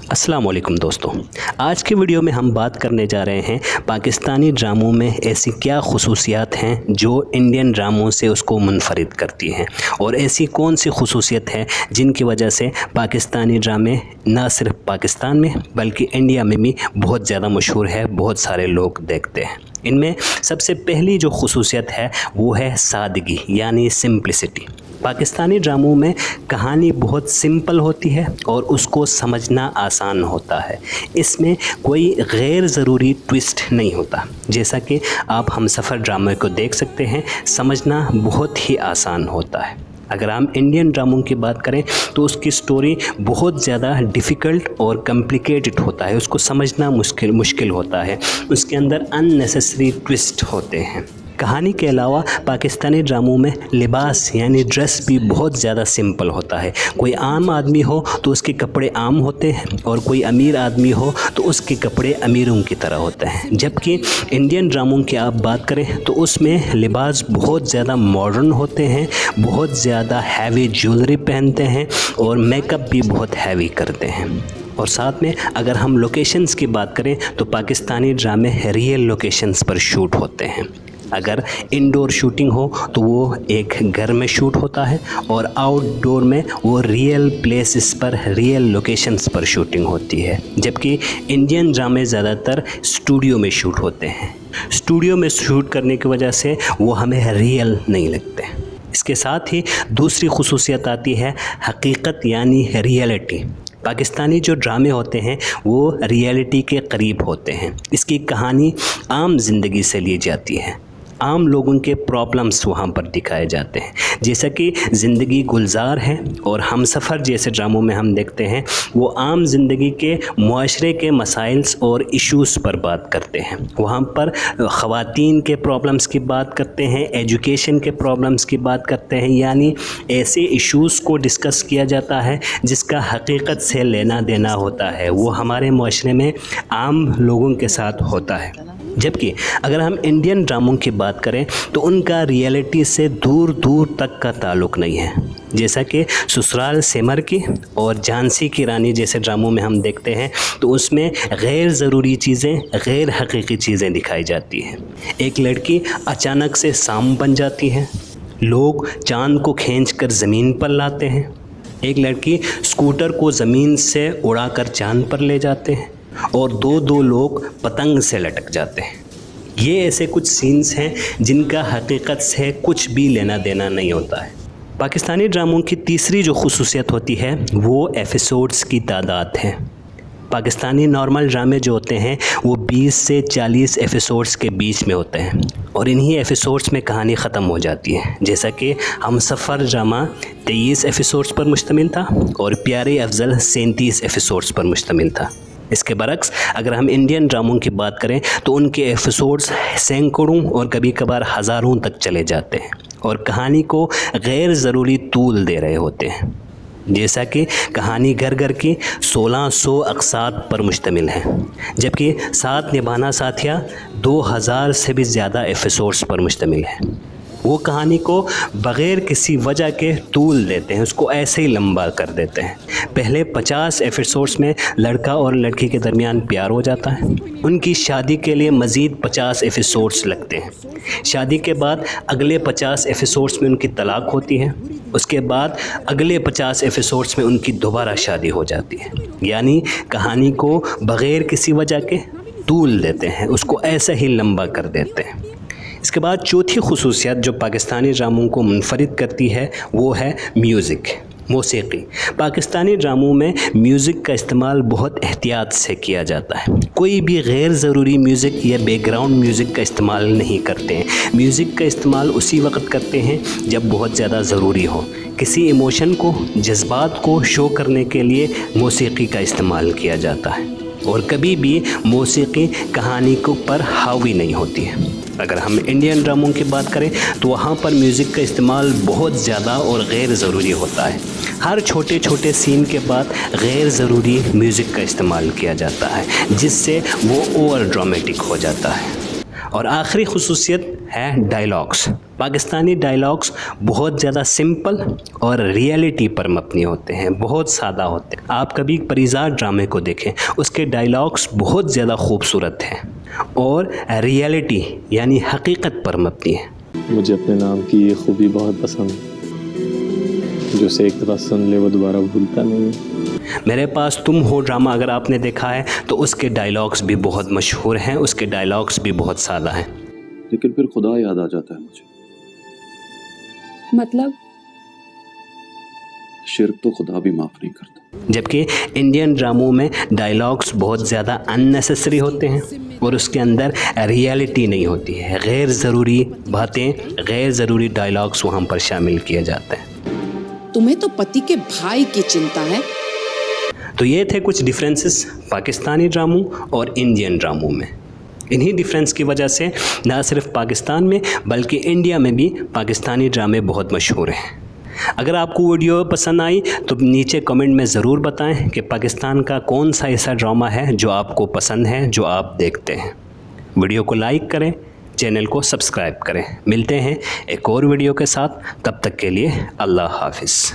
अस्सलाम वालेकुम दोस्तों, आज के वीडियो में हम बात करने जा रहे हैं पाकिस्तानी ड्रामों में ऐसी क्या खसूसियात हैं जो इंडियन ड्रामों से उसको मुनफरिद करती हैं, और ऐसी कौन सी खसूसियत है जिनकी वजह से पाकिस्तानी ड्रामे ना सिर्फ पाकिस्तान में बल्कि इंडिया में भी बहुत ज़्यादा मशहूर है, बहुत सारे लोग देखते हैं। इनमें सबसे पहली जो खसूसियत है वो है सादगी यानी सिंप्लिसिटी। पाकिस्तानी ड्रामों में कहानी बहुत सिंपल होती है और उसको समझना आसान होता है। इसमें कोई गैर ज़रूरी ट्विस्ट नहीं होता। जैसा कि आप हमसफ़र ड्रामे को देख सकते हैं, समझना बहुत ही आसान होता है। अगर हम इंडियन ड्रामों की बात करें तो उसकी स्टोरी बहुत ज़्यादा डिफ़िकल्ट और कॉम्प्लिकेटेड होता है, उसको समझना मुश्किल होता है, उसके अंदर अननेसेसरी ट्विस्ट होते हैं। कहानी के अलावा पाकिस्तानी ड्रामों में लिबास यानी ड्रेस भी बहुत ज़्यादा सिंपल होता है। कोई आम आदमी हो तो उसके कपड़े आम होते हैं और कोई अमीर आदमी हो तो उसके कपड़े अमीरों की तरह होते हैं। जबकि इंडियन ड्रामों की आप बात करें तो उसमें लिबास बहुत ज़्यादा मॉडर्न होते हैं, बहुत ज़्यादा हैवी ज्वेलरी पहनते हैं और मेकअप भी बहुत हैवी करते हैं। और साथ में अगर हम लोकेशंस की बात करें तो पाकिस्तानी ड्रामे रियल लोकेशंस पर शूट होते हैं। अगर इंडोर शूटिंग हो तो वो एक घर में शूट होता है और आउटडोर में वो रियल प्लेसेस पर, रियल लोकेशंस पर शूटिंग होती है। जबकि इंडियन ड्रामे ज़्यादातर स्टूडियो में शूट होते हैं। स्टूडियो में शूट करने की वजह से वो हमें रियल नहीं लगते। इसके साथ ही दूसरी खुसूसियत आती है हकीकत यानी रियलिटी। पाकिस्तानी जो ड्रामे होते हैं वो रियलिटी के करीब होते हैं। इसकी कहानी आम ज़िंदगी से ली जाती है, आम लोगों के प्रॉब्लम्स वहाँ पर दिखाए जाते हैं। जैसा कि ज़िंदगी गुलजार है और हमसफ़र जैसे ड्रामों में हम देखते हैं वो आम ज़िंदगी के मुआशरे के मसाइल्स और इश्यूज़ पर बात करते हैं। वहाँ पर ख़वातीन के प्रॉब्लम्स की बात करते हैं, एजुकेशन के प्रॉब्लम्स की बात करते हैं, यानी ऐसे इश्यूज़ को डिस्कस किया जाता है जिसका हकीकत से लेना देना होता है, वो हमारे मुआशरे में आम लोगों के साथ होता है। जबकि अगर हम इंडियन ड्रामों की बात करें तो उनका रियलिटी से दूर दूर तक का ताल्लुक़ नहीं है। जैसा कि ससुराल सिमर की और झांसी की रानी जैसे ड्रामों में हम देखते हैं तो उसमें गैर ज़रूरी चीज़ें, गैर हकीकी चीज़ें दिखाई जाती हैं। एक लड़की अचानक से सांप बन जाती है, लोग चांद को खींचकर ज़मीन पर लाते हैं, एक लड़की स्कूटर को ज़मीन से उड़ाकर चांद पर ले जाते हैं और दो लोग पतंग से लटक जाते हैं। ये ऐसे कुछ सीन्स हैं जिनका हकीकत से कुछ भी लेना देना नहीं होता है। पाकिस्तानी ड्रामों की तीसरी जो खुसूसियत होती है वो एपिसोड्स की तादाद है। पाकिस्तानी नॉर्मल ड्रामे जो होते हैं वो 20 से 40 एपिसोड्स के बीच में होते हैं और इन्हीं एपिसोड्स में कहानी ख़त्म हो जाती है। जैसा कि हमसफ़र ड्रामा 23 एपिसोड्स पर मुश्तमिल था और प्यारे अफजल 37 एपिसोड्स पर मुश्तमिल था। इसके बरक्स अगर हम इंडियन ड्रामों की बात करें तो उनके एपिसोड्स सैकड़ों और कभी कभार हज़ारों तक चले जाते हैं और कहानी को गैर ज़रूरी तूल दे रहे होते हैं। जैसा कि कहानी घर घर की 1600 अक़सात पर मुश्तमिल है, जबकि साथ निभाना साथिया 2000 से भी ज़्यादा एपिसोड्स पर मुश्तमिल है। वो कहानी को बग़ैर किसी वजह के तूल देते हैं, उसको ऐसे ही लंबा कर देते हैं। पहले 50 एपिसोड्स में लड़का और लड़की के दरमियान प्यार हो जाता है, उनकी शादी के लिए मज़ीद 50 एपिसोड्स लगते हैं, शादी के बाद अगले 50 एपिसोड्स में उनकी तलाक होती है, उसके बाद अगले 50 एपिसोड्स में उनकी दोबारा शादी हो जाती है। यानी कहानी को बग़ैर किसी वजह के तूल देते हैं, उसको ऐसे ही लंबा कर देते हैं। इसके बाद चौथी खुसूसियत जो पाकिस्तानी ड्रामों को मुनफरिद करती है वो है म्यूज़िक, मौसीकी। पाकिस्तानी ड्रामों में म्यूज़िक का इस्तेमाल बहुत एहतियात से किया जाता है। कोई भी गैर ज़रूरी म्यूज़िक या बैकग्राउंड म्यूज़िक का इस्तेमाल नहीं करते हैं। म्यूज़िक का इस्तेमाल उसी वक्त करते हैं जब बहुत ज़्यादा ज़रूरी हो। किसी इमोशन को, जज्बात को शो करने के लिए मौसीकी का इस्तेमाल किया जाता है और कभी भी मौसीकी कहानी को पर हावी नहीं होती है। अगर हम इंडियन ड्रामों की बात करें तो वहाँ पर म्यूज़िक का इस्तेमाल बहुत ज़्यादा और गैर ज़रूरी होता है। हर छोटे छोटे सीन के बाद गैर ज़रूरी म्यूज़िक का इस्तेमाल किया जाता है जिससे वो ओवर ड्रामेटिक हो जाता है। اور آخری خصوصیت ہے ڈائلاگس. پاکستانی ڈائلاگس بہت زیادہ سمپل اور ریئلٹی پر مبنی ہوتے ہیں, بہت سادہ ہوتے ہیں. آپ کبھی پریزاد ڈرامے کو دیکھیں, اس کے ڈائلاگس بہت زیادہ خوبصورت ہیں اور ریئلٹی یعنی حقیقت پر مبنی ہے. مجھے اپنے نام کی یہ خوبی بہت پسند ہے, جو اسے ایک دفعہ سن لے وہ دوبارہ بھولتا نہیں. میرے پاس تم ہو ڈرامہ اگر آپ نے دیکھا ہے تو اس کے ڈائلاگس بھی بہت مشہور ہیں, اس کے ڈائلاگس بھی بہت سادہ ہیں. لیکن پھر خدا یاد آ جاتا ہے مجھے. مطلب شرک تو خدا بھی معاف نہیں کرتا. جبکہ انڈین ڈراموں میں ڈائلاگس بہت زیادہ اننیسیسری ہوتے ہیں اور اس کے اندر ریئلٹی نہیں ہوتی ہے. غیر ضروری باتیں, غیر ضروری ڈائلاگس وہاں پر شامل کیا جاتے ہیں. تمہیں تو پتی کے بھائی کی چنتا ہے. تو یہ تھے کچھ ڈیفرنسز پاکستانی ڈراموں اور انڈین ڈراموں میں. انہی ڈیفرنس کی وجہ سے نہ صرف پاکستان میں بلکہ انڈیا میں بھی پاکستانی ڈرامے بہت مشہور ہیں. اگر آپ کو ویڈیو پسند آئی تو نیچے کمنٹ میں ضرور بتائیں کہ پاکستان کا کون سا ایسا ڈرامہ ہے جو آپ کو پسند ہے, جو آپ دیکھتے ہیں. ویڈیو کو لائک کریں, چینل کو سبسکرائب کریں. ملتے ہیں ایک اور ویڈیو کے ساتھ, تب تک کے لیے اللہ حافظ.